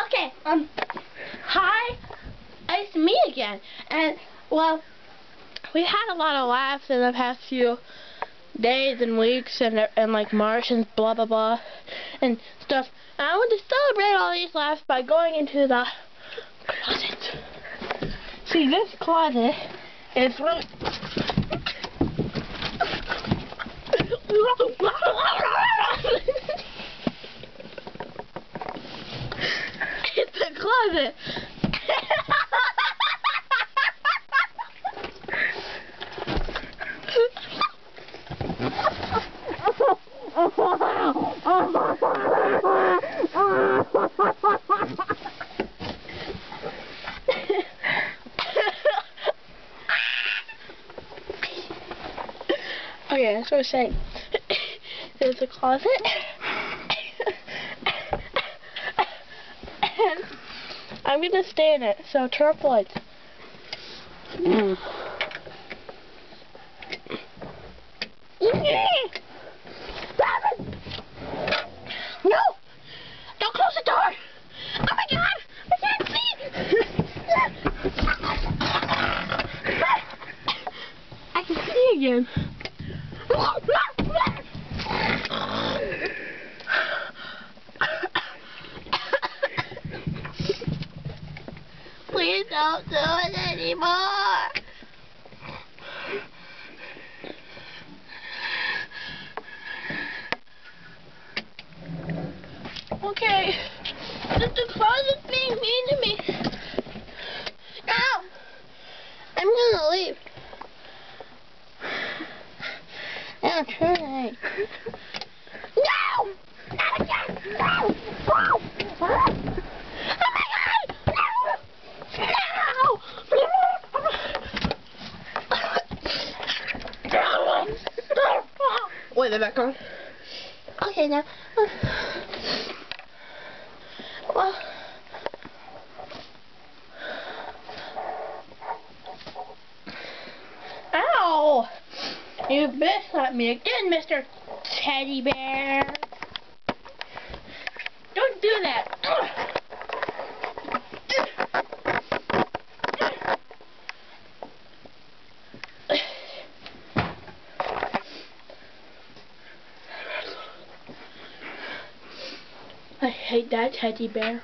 Okay, hi, it's me again, and, well, we had a lot of laughs in the past few days and weeks, and like Martians, blah, blah, blah, and stuff, and I want to celebrate all these laughs by going into the closet. See, this closet is really... It's a closet. Okay, that's what I was saying. There's a closet. And I'm gonna stay in it, so turn off the lights. No! Don't close the door! Oh my god! I can't see! I can see again. Please don't do it anymore. Okay. The closet's being mean to me. Ow! I'm gonna leave. Now try. No! Not again! No! No! Oh my god! No! No! Wait, they're back on. Okay, now. Well. Ow! You bitch slapped me again, Mr. Teddy Bear. Don't do that. I hate that teddy bear.